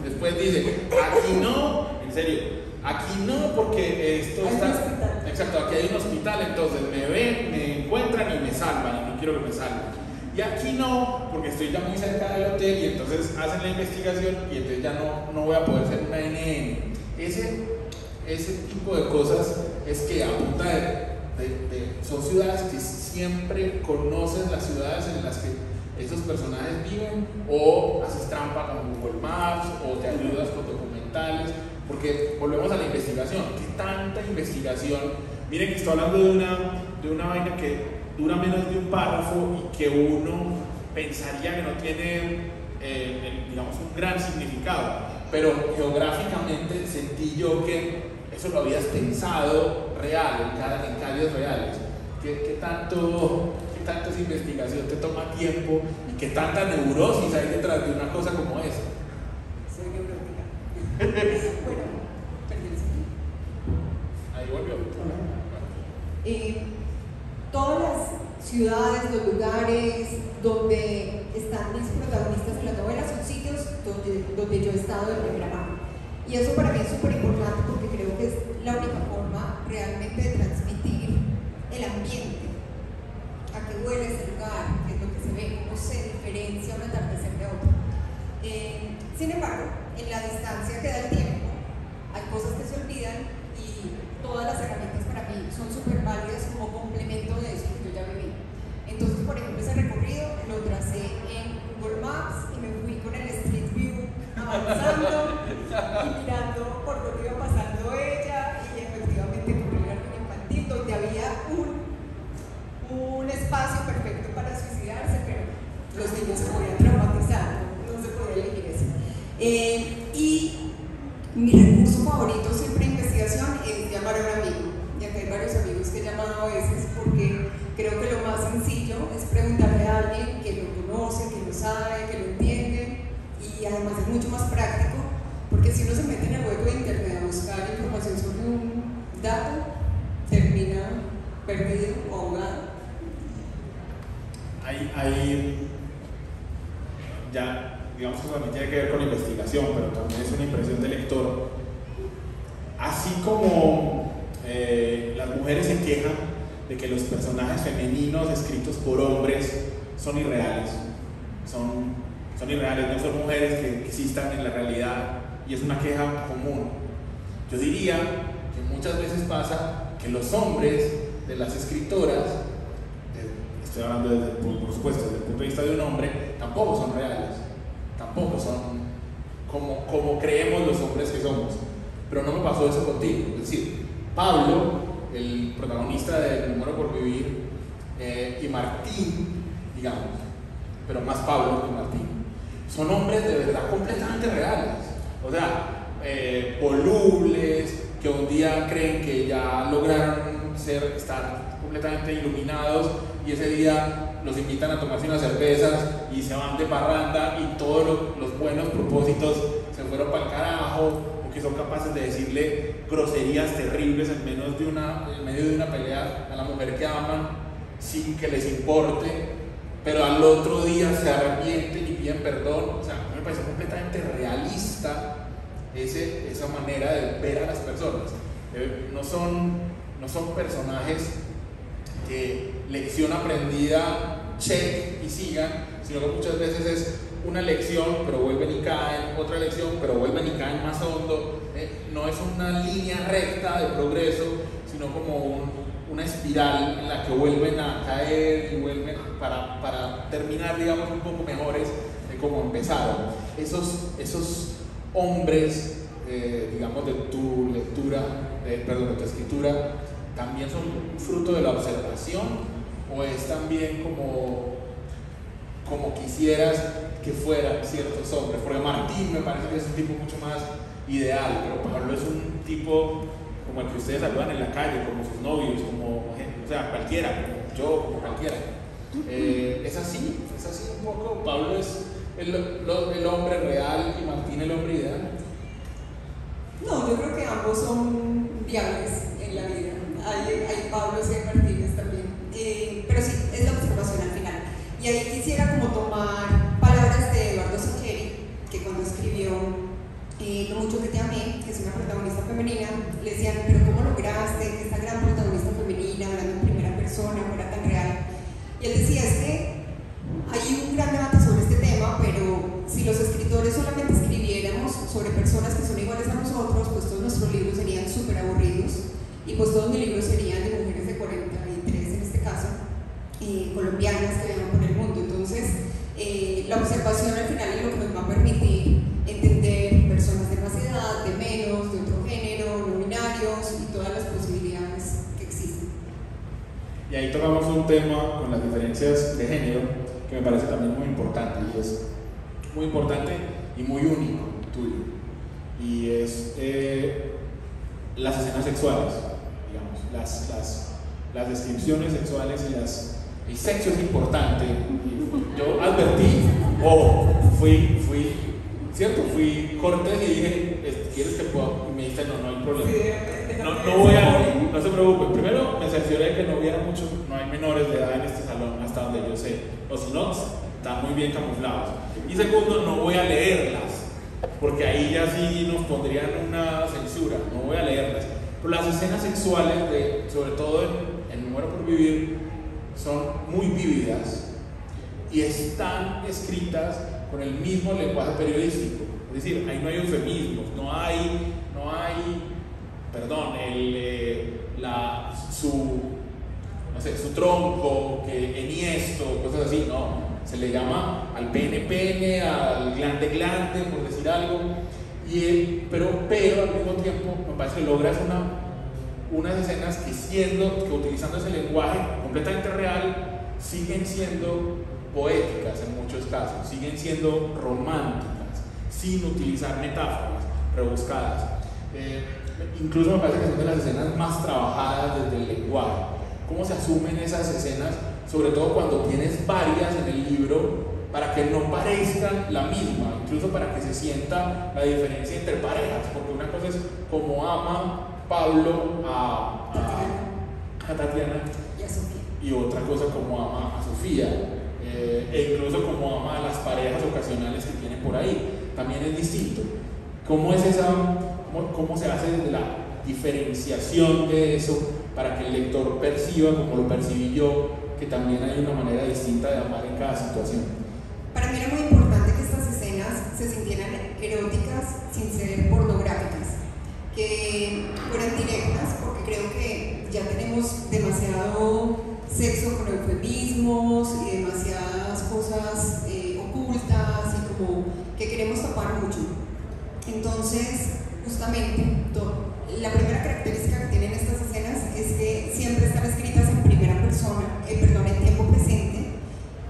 Después dice, aquí no, en serio, aquí no, porque esto está, exacto, aquí hay un hospital, entonces me ven, me encuentran y me salvan, y no quiero que me salven. Y aquí no, porque estoy ya muy cerca del hotel, y entonces hacen la investigación y entonces ya no voy a poder ser una NN. Ese tipo de cosas es que a punta son ciudades que siempre conoces las ciudades en las que esos personajes viven, o haces trampa con Google Maps, o te ayudas con documentales, porque volvemos a la investigación. ¿Qué tanta investigación? Miren que estoy hablando de una vaina que dura menos de un párrafo y que uno pensaría que no tiene, digamos, un gran significado, pero geográficamente sentí yo que eso lo habías pensado real, en calles reales. ¿Qué tanto es investigación? ¿Te toma tiempo? ¿Y qué tanta neurosis hay detrás de una cosa como esa? Soy neurótica. Bueno, perdí el sentido. Ahí volvió. Todas las ciudades, los lugares donde están mis protagonistas de la novela son sitios donde yo he estado de primera mano. Y eso para mí es súper importante porque creo que es la única forma realmente de transmitir el ambiente. ¿A qué huele ese lugar? ¿Qué es lo que se ve? ¿Cómo se diferencia un atardecer de otro? Sin embargo, en la distancia que da el tiempo, hay cosas que se olvidan y todas las herramientas para mí son súper válidas como complemento de eso que yo ya viví. Entonces, por ejemplo, ese recorrido lo tracé en Google Maps y me fui con el Street View avanzando y mirando por donde iba pasando ella, y efectivamente por el jardín infantil donde había un espacio perfecto para suicidarse, pero los niños se podían traumatizar, no se podía elegir eso. Y mi recurso favorito siempre en investigación es llamar a un amigo, ya que hay varios amigos que he llamado a veces si uno se mete en el hueco de internet a buscar información sobre un dato, termina perdido o ahogado. Ya, digamos que también tiene que ver con la investigación, pero también es una impresión del lector. Así como las mujeres se quejan de que los personajes femeninos escritos por hombres son irreales, son irreales, no son mujeres que existan en la realidad, y es una queja común. Yo diría que muchas veces pasa que los hombres de las escritoras, estoy hablando por supuesto desde el punto de vista de un hombre, tampoco son reales, tampoco son como creemos los hombres que somos. Pero no me pasó eso contigo. Es decir, Pablo, el protagonista de Me muero por vivir, y Martín, digamos, pero más Pablo que Martín, son hombres de verdad completamente reales. O sea, volubles, que un día creen que ya lograron estar completamente iluminados, y ese día los invitan a tomarse unas cervezas y se van de parranda, y todos los buenos propósitos se fueron para el carajo, o que son capaces de decirle groserías terribles en medio de una pelea a la mujer que aman sin que les importe, pero al otro día se arrepienten y piden perdón. O sea, a mí me parece completamente realista esa manera de ver a las personas. No son personajes que lección aprendida, check y sigan, sino que muchas veces es una lección, pero vuelven y caen, otra lección, pero vuelven y caen más hondo. No es una línea recta de progreso, sino como una espiral en la que vuelven a caer y vuelven para terminar, digamos, un poco mejores de como empezaron. Esos hombres, digamos, de tu lectura, de tu escritura, ¿también son fruto de la observación, o es también como quisieras que fueran ciertos hombres? Porque Martín me parece que es un tipo mucho más ideal, pero Pablo es un tipo como el que ustedes saludan en la calle, como sus novios, o sea, cualquiera, como yo, como cualquiera. Es así un poco. Pablo es el hombre real y Martín el hombre ideal. No, yo creo que ambos son viables en la vida. Hay Pablos y hay Martínez también. Pero sí, es la observación al final. Y ahí quisiera como tomar palabras de Eduardo Sicheri, que cuando escribió Lo mucho que te amé, que es una protagonista femenina, le decían, pero ¿cómo lograste que esta gran protagonista femenina, hablando en primera persona, fuera tan real? Y él decía, es que hay un gran debate sobre este tema, pero si los escritores solamente escribiéramos sobre personas que son iguales a nosotros, pues todos nuestros libros serían súper aburridos, y pues todos mis libros serían de mujeres de 43 en este caso, colombianas que viajan por el mundo. Entonces, la observación al final es lo que nos va a permitir entender personas de más edad, de menos, de otro género, no binarios y todas las posibilidades que existen. Y ahí tocamos un tema con las diferencias de género que me parece también muy importante, y es muy importante y muy único tuyo, y es las escenas sexuales, digamos, las descripciones sexuales el sexo es importante. Yo advertí, fui cortés y dije, ¿quieres que pueda? Y me dijiste, no hay problema. No se preocupe. Primero me cercioré de que no hay menores de edad en este salón, hasta donde yo sé. O si no, están muy bien camuflados. Y segundo, no voy a leerlas, porque ahí ya sí nos pondrían una censura. No voy a leerlas. Pero las escenas sexuales, sobre todo en Me muero por vivir, son muy vívidas y están escritas con el mismo lenguaje periodístico. Es decir, ahí no hay eufemismos, no hay su tronco, enhiesto, cosas así, no. Se le llama al pene, al glande, por decir algo, pero al mismo tiempo me parece que logras unas escenas que utilizando ese lenguaje completamente real, siguen siendo poéticas en muchos casos, siguen siendo románticas, sin utilizar metáforas rebuscadas. Incluso me parece que son de las escenas más trabajadas desde el lenguaje. ¿Cómo se asumen esas escenas? Sobre todo cuando tienes varias en el libro, para que no parezcan la misma, incluso para que se sienta la diferencia entre parejas, porque una cosa es como ama Pablo a Tatiana y otra cosa como ama a Sofía, e incluso como ama a las parejas ocasionales que tiene por ahí, también es distinto. ¿Cómo es cómo se hace la diferenciación de eso para que el lector perciba, como lo percibí yo, que también hay una manera distinta de amar en cada situación? Para mí era muy importante que estas escenas se sintieran eróticas sin ser pornográficas, que fueran directas, porque creo que ya tenemos demasiado sexo con eufemismos y demasiadas cosas ocultas y como que queremos tapar mucho. Entonces, justamente, la primera característica que tienen estas escenas es que siempre están escritas en primera persona, en tiempo presente,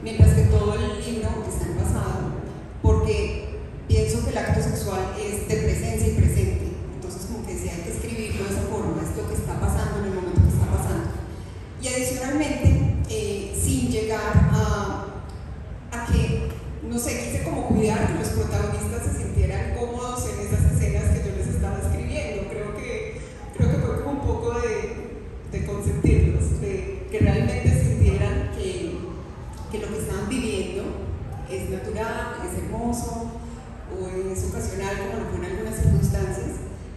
mientras que todo el libro está en pasado, porque pienso que el acto sexual es de presencia y presente. Entonces, como que si hay que escribirlo de esa forma, es lo que está pasando en el momento que está pasando. Y adicionalmente, sin llegar a que, no sé, quise como cuidar que los protagonistas se sintieran cómodos en esas escenas que yo les estaba escribiendo. Creo que fue como un poco de consentirlos, de que realmente sintieran que lo que estaban viviendo es natural, es hermoso o es ocasional, como lo fue en algunas circunstancias,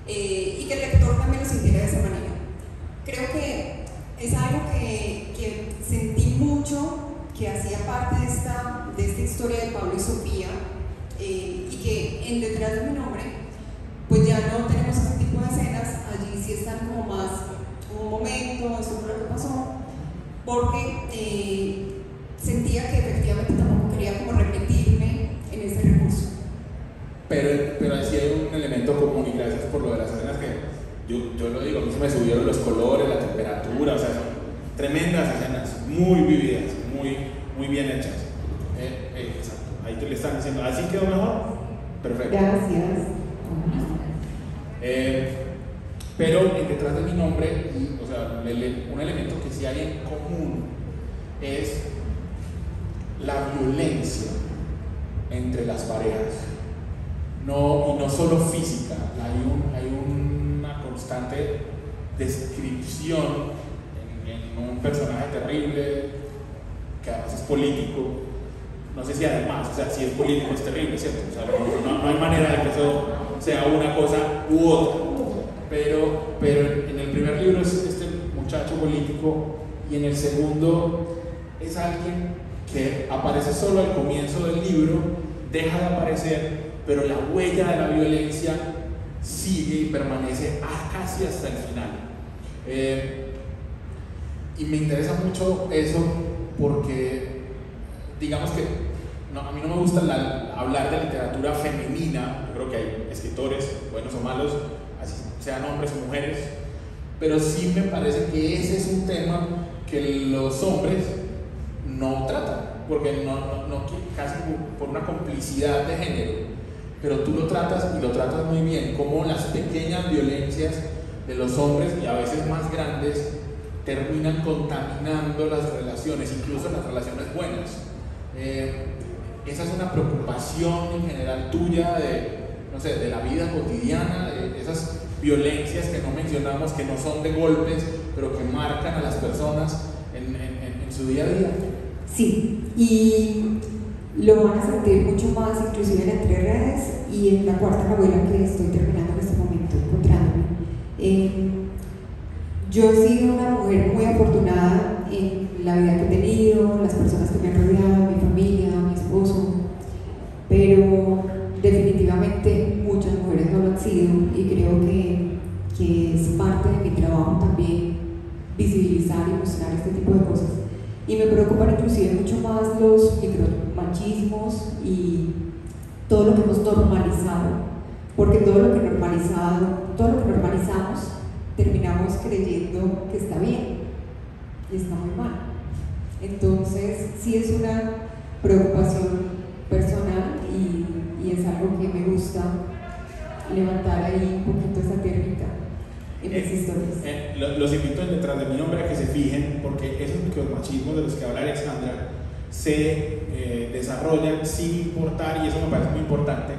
y que el lector también lo sintiera de esa manera. Creo que es algo que sentí mucho, que hacía parte de esta historia de Pablo y Sofía, y que en Detrás de mi nombre, pues ya no tenemos ese tipo de escenas. Allí sí están como más un momento, esto fue lo que pasó, porque sentía que efectivamente tampoco quería como repetirme en ese recurso. Pero sí hay un elemento común, y gracias por lo de las escenas, que yo lo digo, a mí se me subieron los colores, la temperatura, o sea, son tremendas escenas, muy vividas, muy bien hechas. Exacto, ahí te le están diciendo, ¿así quedó mejor? Perfecto. Gracias. Pero Detrás de mi nombre, o sea, un elemento que sí hay en común es la violencia entre las parejas, y no solo física. Hay una constante descripción en un personaje terrible que además es político. No sé si además, o sea, si es político es terrible, ¿cierto? O sea, no hay manera de que eso sea una cosa u otra, pero en el primer libro es este muchacho político, y en el segundo es alguien que aparece solo al comienzo del libro, deja de aparecer, pero la huella de la violencia sigue y permanece casi hasta el final. Y me interesa mucho eso porque, digamos que a mí no me gusta hablar de literatura femenina. Yo creo que hay escritores, buenos o malos, así sean hombres o mujeres, pero sí me parece que ese es un tema que los hombres no tratan, porque casi por una complicidad de género, pero tú lo tratas, y lo tratas muy bien, como las pequeñas violencias de los hombres, y a veces más grandes, terminan contaminando las relaciones, incluso las relaciones buenas. Esa es una preocupación en general tuya de la vida cotidiana, de esas violencias que no mencionamos, que no son de golpes, pero que marcan a las personas en su día a día. Sí, y lo van a sentir mucho más inclusive en Entre Redes y en la cuarta novela que estoy terminando en este momento, Encontrándome. Yo he sido una mujer muy afortunada en la vida que he tenido, las personas que me han rodeado, mi familia, mi esposo, pero definitivamente muchas mujeres no lo han sido, y creo que es parte de mi trabajo también visibilizar y mostrar este tipo de cosas. Y me preocupan inclusive mucho más los micromachismos y todo lo que hemos normalizado, porque todo lo que normalizamos terminamos creyendo que está bien y está muy mal. Entonces sí es una preocupación personal, y es algo que me gusta levantar ahí un poquito esa térmica en mis historias. Los invito Detrás de mi nombre a que se fijen, porque esos micromachismos de los que habla Alexandra se desarrollan sin importar, y eso me parece muy importante,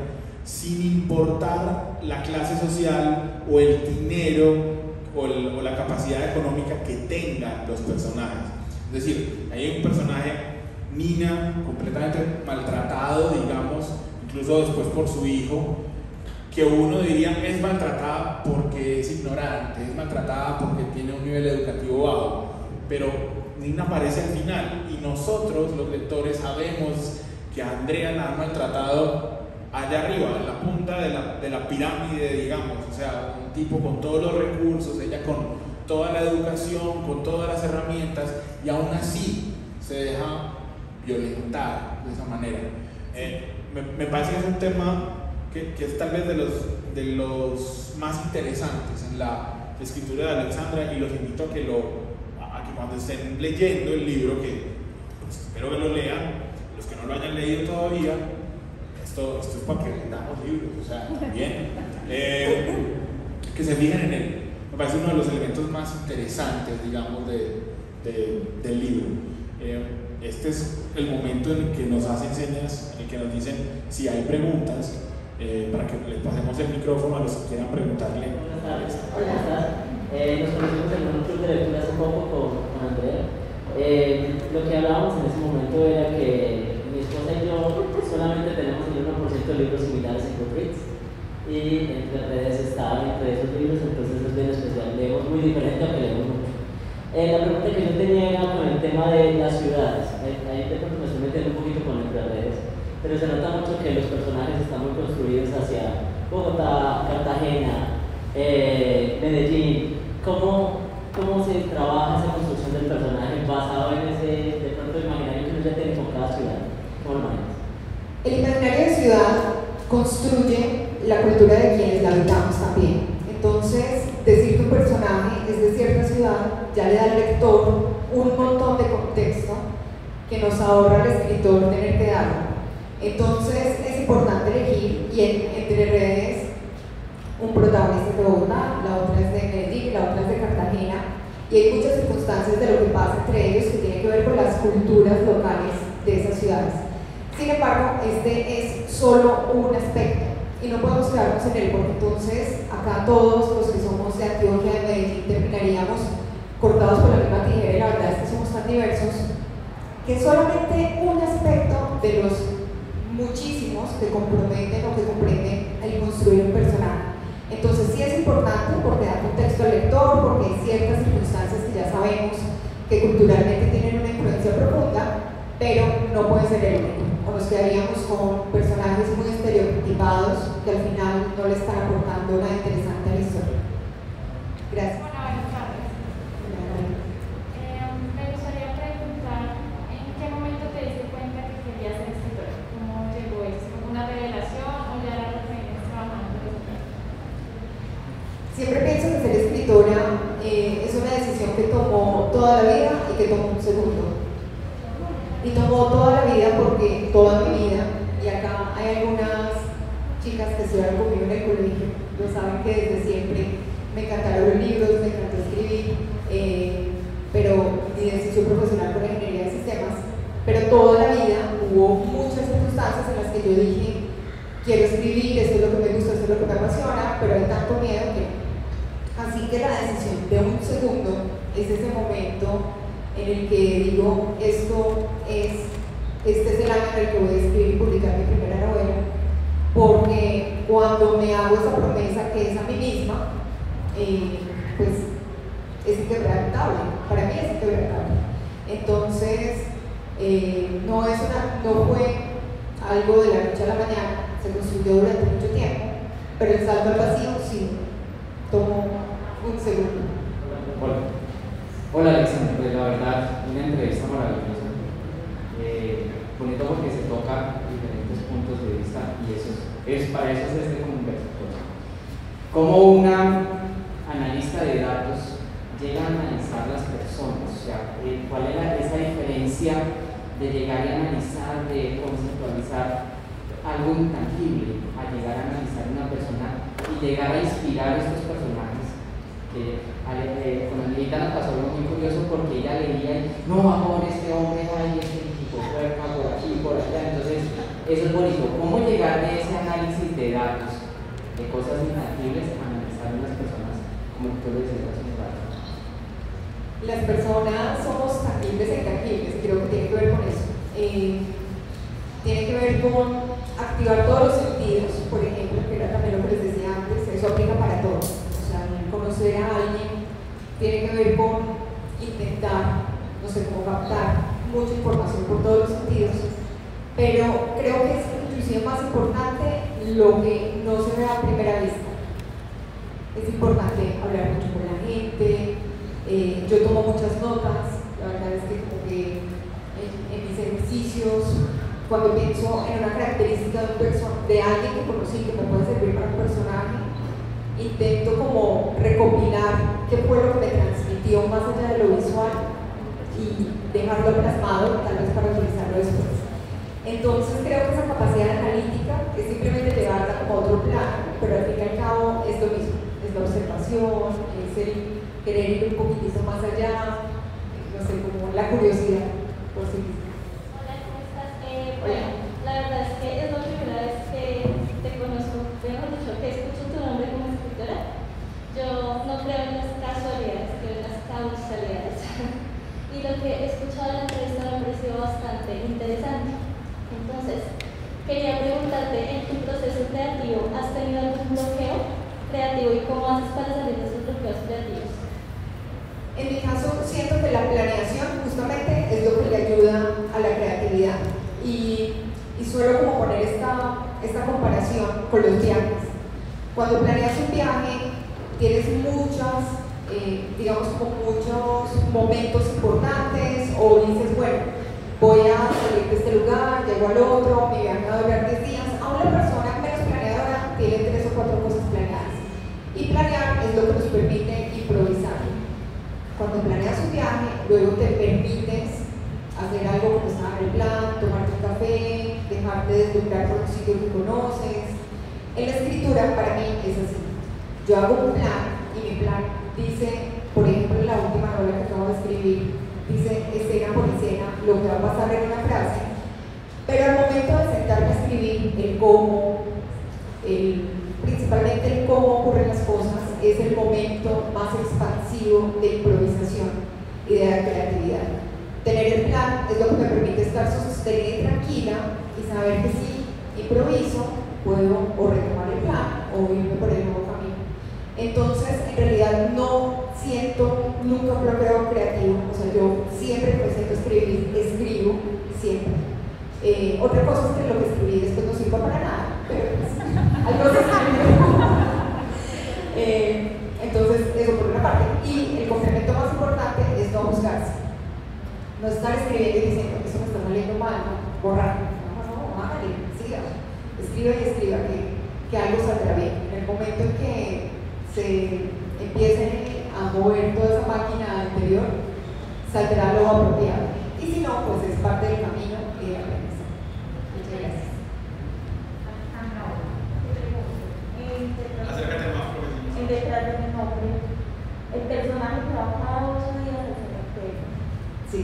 sin importar la clase social o el dinero o la capacidad económica que tengan los personajes. Es decir, hay un personaje, Nina, completamente maltratado, digamos, incluso después por su hijo, que uno diría es maltratada porque es ignorante, es maltratada porque tiene un nivel educativo bajo, pero Nina aparece al final y nosotros, los lectores, sabemos que a Andrea la han maltratado allá arriba, en la punta de la pirámide, digamos, o sea, un tipo con todos los recursos, ella con toda la educación, con todas las herramientas, y aún así se deja violentar de esa manera. Me parece que es un tema que es tal vez de los más interesantes en la escritura de Alexandra, y los invito a que cuando estén leyendo el libro, que pues, espero que lo lean, los que no lo hayan leído todavía, esto es para que vendamos libros, o sea, también, que se fijen en él. Me parece uno de los elementos más interesantes, digamos, del libro. Este es el momento en el que nos hacen señas, en el que nos dicen si hay preguntas, para que les pasemos el micrófono a los que quieran preguntarle. Buenas tardes. Nos conocimos en un club de lectura hace poco con Andrea. Lo que hablábamos en ese momento era que mi esposa y yo solamente tenemos el 1% de libros similares en Goodreads, y entre redes está entre esos libros, entonces es bien especial. Leemos muy diferente, aunque leemos mucho. La pregunta que yo tenía era con el tema de las ciudades. Ahí de pronto me estoy metiendo un poquito con entre redes, pero se nota mucho que los personajes están muy construidos hacia Bogotá, Cartagena, Medellín. ¿Cómo se trabaja esa construcción del personaje basado en ese, de pronto, imaginario que uno ya tiene con cada ciudad? ¿Cómo lo manejas? El imaginario de ciudad construye la cultura de quienes la habitamos también. Entonces, decir que un personaje es de cierta ciudad ya le da al lector un montón de contexto que nos ahorra al escritor tener que darlo. Entonces, es importante elegir, y entre redes, un protagonista es de Bogotá, la otra es de Medellín, la otra es de Cartagena, y hay muchas circunstancias de lo que pasa entre ellos que tienen que ver con las culturas locales de esas ciudades. Sin embargo, este es solo un aspecto y no podemos quedarnos en él, porque entonces acá todos los que somos de Antioquia, de Medellín, terminaríamos cortados por la misma tijera, y la verdad es que somos tan diversos que es solamente un aspecto de los muchísimos que comprometen o que comprenden el construir un personaje. Entonces sí es importante porque da contexto al lector, porque hay ciertas circunstancias que ya sabemos que culturalmente tienen una influencia profunda, pero no puede ser el único. O nos quedaríamos con personajes muy estereotipados que al final no le están aportando nada interesante a la historia. Gracias. Hola, buenas tardes. Me gustaría preguntar, ¿en qué momento te diste cuenta que querías ser escritora? ¿Cómo llegó eso? ¿Fue una revelación o ya la venías trabajando? Siempre pienso que ser escritora es una decisión que tomó toda la vida y que tomó un segundo. Y tomó toda la vida porque toda mi vida, y acá hay algunas chicas que estudiaron conmigo en el colegio, lo saben que desde siempre me encantaron los libros, me encantó escribir, pero mi decisión profesional fue la ingeniería de sistemas, pero toda la vida hubo muchas circunstancias en las que yo dije, quiero escribir, esto es lo que me gusta, esto es lo que me apasiona, pero hay tanto miedo que... Así que la decisión de un segundo es ese momento en el que digo, este es el año en el que voy a escribir y publicar mi primera novela, porque cuando me hago esa promesa que es a mí misma, pues es inquebrantable, para mí es inquebrantable. Entonces, no fue algo de la noche a la mañana, se construyó durante mucho tiempo, pero el salto al vacío sí tomó un segundo. Hola Alexandra, pues la verdad, una entrevista maravillosa, bonito porque se toca diferentes puntos de vista, y para eso es este conversatorio. Como una analista de datos llega a analizar las personas, o sea, cuál es esa diferencia de llegar a analizar, de conceptualizar algo intangible, a llegar a analizar una persona y llegar a inspirar a estos personajes. Con Angelita nos pasó algo muy curioso porque ella leía y no, amor, este hombre, ay, este tipo fuerte, eso es bonito. ¿Cómo llegar de ese análisis de datos, de cosas intangibles, a analizar a las personas, como tú lo decías hace un rato? Las personas somos tangibles e intangibles, creo que tiene que ver con eso. Tiene que ver con activar todos los sentidos, por ejemplo, que era también lo que les decía antes, eso aplica para todo. O sea, conocer a alguien tiene que ver con intentar, no sé, cómo captar mucha información por todos los sentidos, pero creo que es inclusive más importante lo que no se ve a primera vista. Es importante hablar mucho con la gente, yo tomo muchas notas, la verdad es que como que en mis ejercicios, cuando pienso en una característica de alguien que conocí que me puede servir para un personaje, intento como recopilar qué fue lo que me transmitió más allá de lo visual y dejarlo plasmado, tal vez para utilizarlo después. Entonces creo que esa capacidad analítica es simplemente llevarla como a otro plano, pero al fin y al cabo es lo mismo, es la observación, es el querer ir un poquitito más allá, no sé, como la curiosidad por sí misma. Bueno, la verdad es que es la primera vez que te conozco, mejor dicho, que escucho tu nombre como escritora. Yo no creo en las casualidades, creo en las causalidades. Y lo que he escuchado en la entrevista me ha parecido bastante interesante. Entonces, quería preguntarte, en tu proceso creativo, ¿has tenido algún bloqueo creativo y cómo haces para salir de esos bloqueos creativos? En mi caso, siento que la planeación justamente es lo que le ayuda a la creatividad. Y suelo como poner esta comparación con los viajes. Cuando planeas un viaje, tienes digamos como muchos momentos importantes, o dices, bueno, voy a salir de este lugar, llego al otro, me viaje a durar 10 días. A una persona menos planeadora tiene 3 o 4 cosas planeadas. Y planear es lo que nos permite improvisar. Cuando planeas un viaje, luego te permites hacer algo que estaba en el plan, tomarte un café, dejarte deslumbrar por un sitio que conoces. En la escritura, para mí, es así. Yo hago un plan y mi plan dice, por ejemplo, en la última novela que acabo de escribir, dice escena por escena lo que va a pasar en una frase, pero al momento de sentarme a escribir el cómo, principalmente el cómo ocurren las cosas, es el momento más expansivo de improvisación y de la creatividad. Tener el plan es lo que me permite estar sostenida y tranquila y saber que si improviso puedo o retomar el plan o irme por el nuevo camino. Entonces, en realidad no siento nunca un bloqueo creativo, o sea, yo siempre que me siento a escribir, escribo siempre. Otra cosa es que lo que escribí después no sirva para nada, pero pues, algo se escribe. Entonces, eso por una parte. Y el complemento más importante es no juzgarse. No estar escribiendo y diciendo que eso me está saliendo mal, no, borrar. No, hágale, siga. Escriba y escriba que algo saldrá bien. En el momento en que se empiece a mover toda esa máquina anterior, saldrá lo apropiado. Y si no, pues es parte del camino y de la aprendizaje. Muchas gracias. Acércate más, profesor. En detrás de mi nombre, el personaje que va cada 8 días al cementerio. Sí.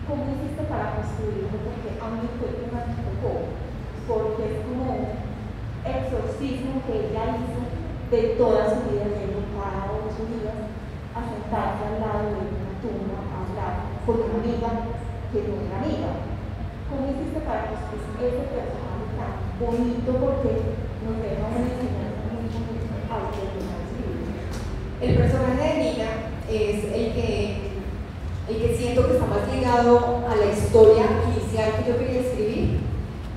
¿Cómo hiciste para construirlo? Porque a mí fue que me tocó, porque es como un exorcismo que ella hizo de toda su vida, yendo cada 8 días a sentarse al lado de una tumba a hablar con una amiga que no era amiga. ¿Cómo hiciste para construir ese personaje tan bonito? Porque nos deja una enseñanza muy bonita a lo que nos escribe. El personaje de Nina es el que siento que está más ligado a la historia inicial que yo quería escribir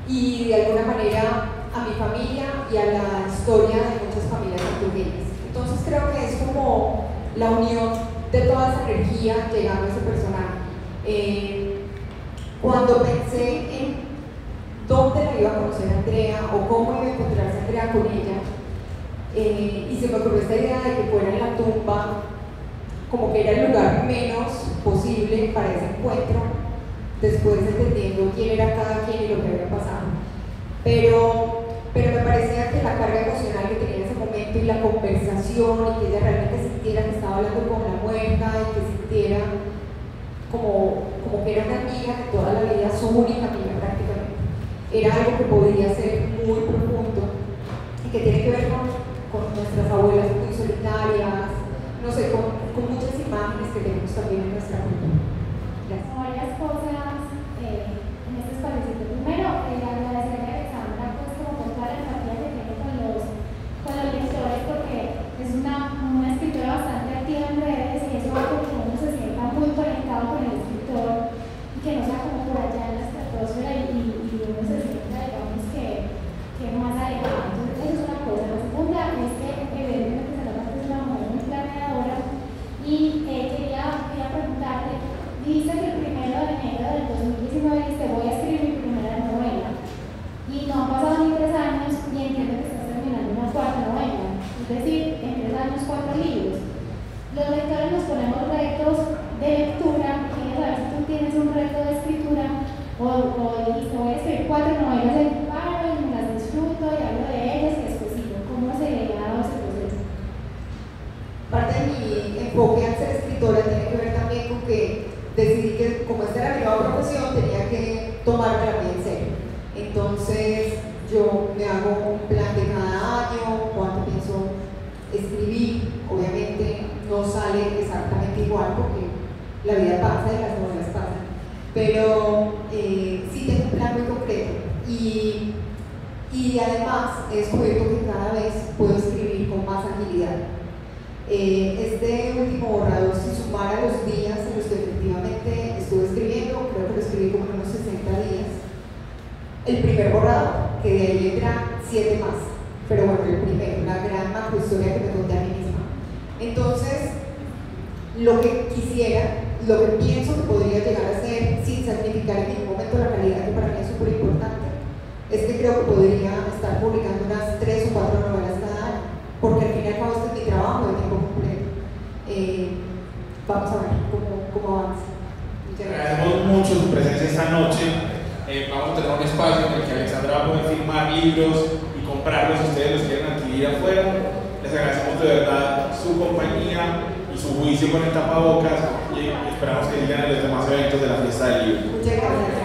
y de alguna manera a mi familia y a la historia de muchas familias portuguesas. Entonces creo que es como la unión de toda esa energía llegando a ese personaje. Cuando pensé en dónde la iba a conocer Andrea o cómo iba a encontrarse Andrea con ella, y se me ocurrió esta idea de que fuera en la tumba, como que era el lugar menos posible para ese encuentro, después entendiendo quién era cada quien y lo que había pasado. Pero me parecía que la carga emocional que tenía en ese momento y la conversación y que ella realmente sintiera que estaba hablando con la muerta y que sintiera como que era una amiga de toda la vida, su única amiga prácticamente, era algo que podría ser muy profundo y que tiene que ver con nuestras abuelas muy solitarias, no sé, con muchas imágenes que tenemos también en nuestra cultura. Gracias. Varias cosas en este espacio. Primero, agradecerle a Alexandra pues, como por toda la empatía que tiene con los lectores, porque es una escritora bastante activa en redes y eso hace que uno se sienta muy conectado con el escritor y que no sea como por allá en la estratosfera y uno se sienta, digamos, que más alejado. Entonces, eso es una cosa. La segunda es que evidentemente se nota que es una mujer muy planeadora y quería preguntarte, dijiste que el 1 de enero del 2019 dijiste voy a escribir mi primera novela y no han pasado ni 3 años y entiendo que estás terminando una 4ª novela, es decir, en 3 años 4 libros. Los lectores nos ponemos retos de lectura, quiero saber si tú tienes un reto de escritura o dijiste voy a escribir 4 novelas de tu paro y me las disfruto y hablo de ellas y después sigo. ¿Cómo se le ha dado ese proceso? Parte de mi enfoque al ser escritora tiene que ver también con que decidí que como esta era mi nueva profesión tenía que tomármela bien en serio. Entonces yo me hago un plan de cada año, cuánto pienso escribir. Obviamente no sale exactamente igual porque la vida pasa y las novelas pasan, pero sí tengo un plan muy concreto y además he descubierto que cada vez puedo escribir con más agilidad. Este último borrador, si sumara los días en los que efectivamente estuve escribiendo, creo que lo escribí como en unos 60 días. El primer borrador, que de ahí vendrán 7 más, pero bueno, el primero, una gran macrohistoria que me conté a mí misma. Entonces, lo que quisiera, lo que pienso que podría llegar a ser, sin sacrificar en ningún momento la calidad, que para mí es súper importante, es que creo que podría estar publicando unas 3 o 4 novelas cada año, porque al fin y al cabo este es mi trabajo de tiempo completo. Vamos a ver cómo avanza. Agradecemos mucho su presencia esta noche. Vamos a tener un espacio en el que Alexandra va a poder firmar libros y comprarlos si ustedes los quieren adquirir afuera. Les agradecemos de verdad su compañía y su juicio con el tapabocas y esperamos que sigan en los demás eventos de la fiesta del libro. Muchas gracias.